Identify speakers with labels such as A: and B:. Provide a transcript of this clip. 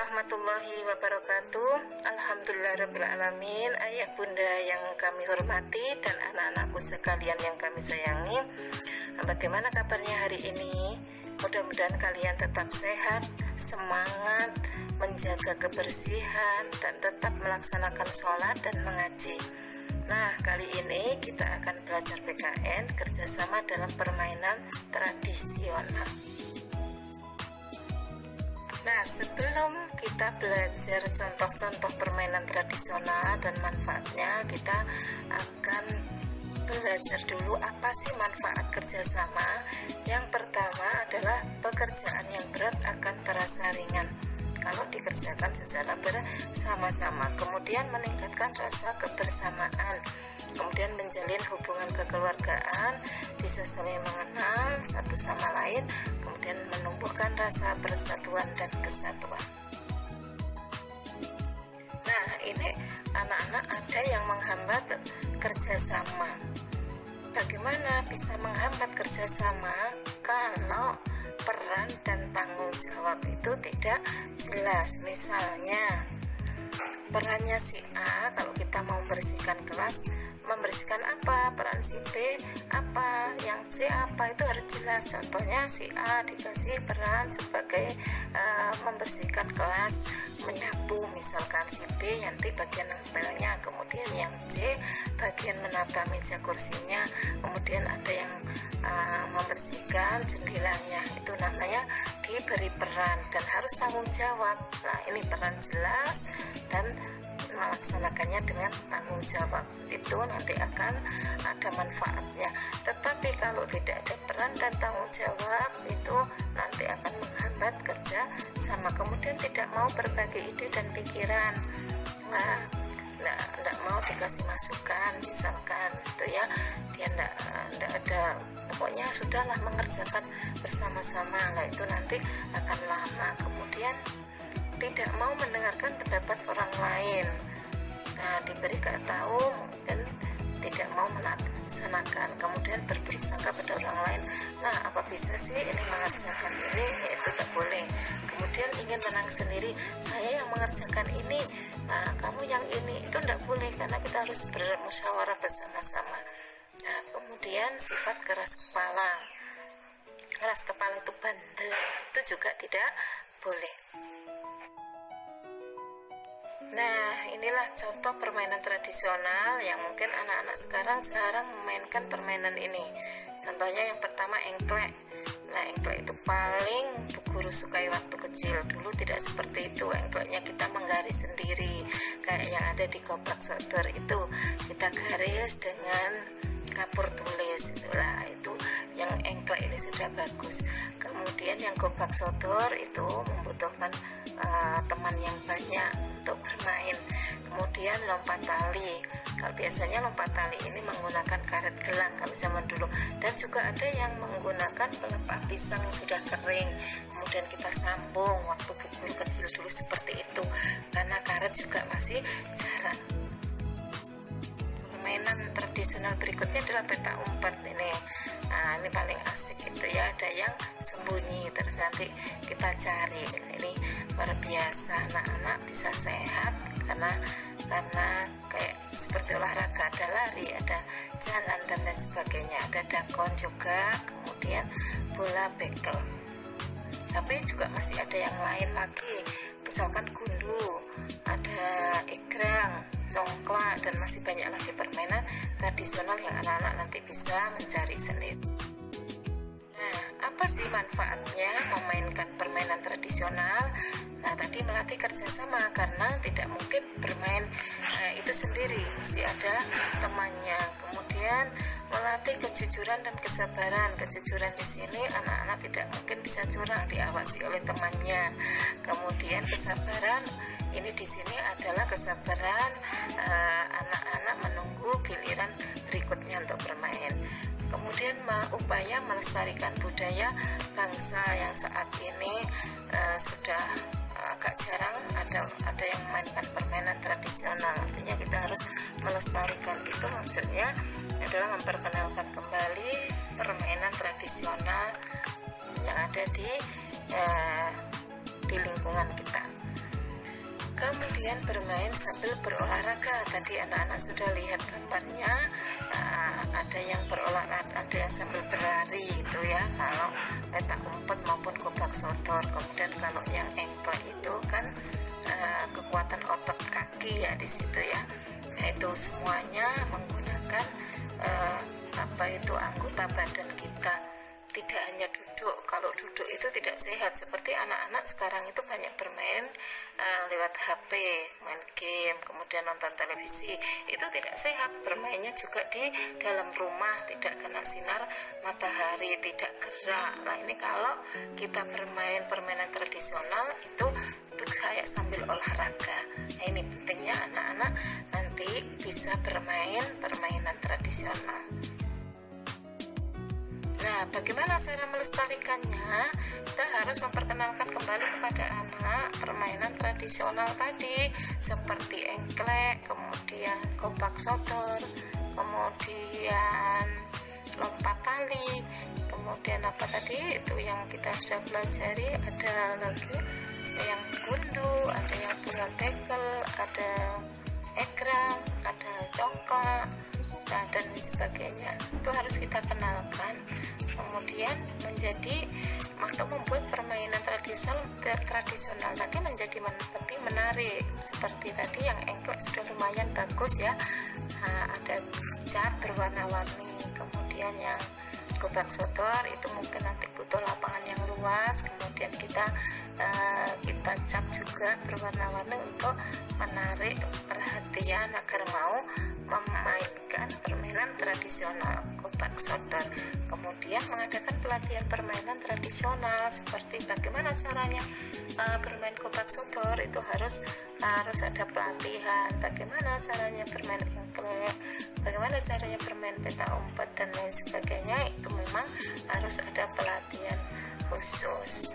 A: warahmatullahi wabarakatuh. Alhamdulillahirrabbilalamin. Ayah bunda yang kami hormati dan anak-anakku sekalian yang kami sayangi, bagaimana kabarnya hari ini? Mudah-mudahan kalian tetap sehat, semangat, menjaga kebersihan, dan tetap melaksanakan sholat dan mengaji. Nah, kali ini kita akan belajar PKN kerjasama dalam permainan tradisional. Nah, sebelum kita belajar contoh-contoh permainan tradisional dan manfaatnya, kita akan belajar dulu apa sih manfaat kerjasama. Yang pertama adalah pekerjaan yang berat akan terasa ringan kalau dikerjakan secara bersama-sama, kemudian meningkatkan rasa kebersamaan, kemudian menjalin hubungan kekeluargaan, bisa saling mengenal satu sama lain, kemudian menumbuhkan rasa persatuan dan kesatuan. Nah, ini anak-anak ada yang menghambat kerjasama. Bagaimana bisa menghambat kerjasama kalau peran dan tanggung jawab itu tidak jelas? Misalnya perannya si A, kalau kita mau membersihkan kelas, membersihkan apa, peran si B apa, yang C apa, itu harus jelas. Contohnya si A dikasih peran sebagai membersihkan kelas, menyapu misalkan, si B nanti bagian ngepelnya, kemudian yang C bagian menata meja kursinya, kemudian ada yang membersihkan jendelanya. Itu namanya diberi peran dan harus tanggung jawab. Nah, ini peran jelas dan melaksanakannya dengan tanggung jawab, itu nanti akan ada manfaatnya. Tetapi kalau tidak ada peran dan tanggung jawab, itu nanti akan menghambat kerja sama, kemudian tidak mau berbagi ide dan pikiran. Nah, tidak mau dikasih masukan misalkan, itu ya, dia tidak ada, pokoknya sudahlah mengerjakan bersama-sama. Nah, itu nanti akan lama, kemudian tidak mau mendengarkan pendapat orang lain. Nah, diberi tahu mungkin tidak mau melaksanakan, kemudian berprasangka pada orang lain. Nah, apa bisa sih ini mengerjakan ini? Ya, itu tidak boleh. Kemudian ingin menang sendiri, saya yang mengerjakan ini, nah kamu yang ini, itu tidak boleh, karena kita harus bermusyawarah bersama-sama. Nah, kemudian sifat keras kepala. Keras kepala itu bandel, itu juga tidak boleh. Nah, inilah contoh permainan tradisional yang mungkin anak-anak sekarang memainkan permainan ini. Contohnya yang pertama, engklek. Nah, engklek itu paling Bu Guru sukai waktu kecil. Dulu tidak seperti itu, engkleknya kita menggaris sendiri, kayak yang ada di Gobak Sodor itu, kita garis dengan kapur tulis. Itulah, itu yang engklek ini sudah bagus. Kemudian yang Gobak Sodor itu membutuhkan teman yang banyak untuk bermain. Kemudian lompat tali, kalau biasanya lompat tali ini menggunakan karet gelang kalau zaman dulu, dan juga ada yang menggunakan pelepah pisang yang sudah kering, kemudian kita sambung. Waktu Bu Guru kecil dulu seperti itu, karena karet juga masih jarang. Permainan tradisional berikutnya adalah petak umpet ini. Nah, ini paling asik itu ya, ada yang sembunyi terus nanti kita cari. Ini luar biasa, anak-anak bisa sehat karena kayak seperti olahraga, ada lari, ada jalan dan lain sebagainya, ada dakon juga, kemudian bola bekel. Tapi juga masih ada yang lain lagi, misalkan gundu, ada egrang, congklak, dan masih banyak lagi permainan tradisional yang anak-anak nanti bisa mencari sendiri. Nah, apa sih manfaatnya memainkan permainan tradisional? Nah, tadi melatih kerjasama, karena tidak mungkin bermain itu sendiri, mesti ada temannya. Kemudian melatih kejujuran dan kesabaran. Kejujuran di sini anak-anak tidak mungkin bisa curang, diawasi oleh temannya. Kemudian kesabaran ini di sini adalah kesabaran anak-anak menunggu giliran berikutnya untuk bermain. Kemudian upaya melestarikan budaya bangsa yang saat ini sudah agak jarang ada yang memainkan permainan tradisional. Artinya kita harus melestarikan, itu maksudnya adalah memperkenalkan kembali permainan tradisional yang ada di lingkungan kita. Kemudian bermain sambil berolahraga. Tadi anak-anak sudah lihat gambarnya, ada yang berolahraga, ada yang sambil berlari itu ya, kalau petak umpet maupun gobak sodor. Kemudian kalau yang engklek itu kan kekuatan otot kaki ya di situ ya. Nah, itu semuanya menggunakan anggota badan kita. Tidak hanya duduk, kalau duduk itu tidak sehat. Seperti anak-anak sekarang itu banyak bermain lewat HP, main game, kemudian nonton televisi. Itu tidak sehat. Bermainnya juga di dalam rumah, tidak kena sinar matahari, tidak gerak. Nah, ini kalau kita bermain permainan tradisional itu kayak sambil olahraga. Nah, ini pentingnya anak-anak nanti bisa bermain permainan tradisional. Nah, bagaimana cara melestarikannya? Kita harus memperkenalkan kembali kepada anak permainan tradisional tadi, seperti engklek, kemudian gobak sodor, kemudian lompat tali, kemudian apa tadi itu yang kita sudah pelajari, ada lagi yang gundu, ada yang bola bekel, ada egrang, ada congklak, dan sebagainya. Itu harus kita kenalkan, kemudian menjadi atau membuat permainan tradisional tadi menjadi lebih menarik. Seperti tadi yang engklek sudah lumayan bagus ya, ada cat berwarna-warni. Kemudian yang gobak sodor itu mungkin nanti butuh lapangan yang luas, kemudian kita cat juga berwarna-warni untuk menarik perhatian agar mau memainkan permainan tradisional gobak sodor. Kemudian mengadakan pelatihan permainan tradisional, seperti bagaimana caranya bermain gobak sodor, itu harus ada pelatihan. Bagaimana caranya bermain engklek, bagaimana caranya bermain petak umpet dan lain sebagainya, itu memang harus ada pelatihan khusus.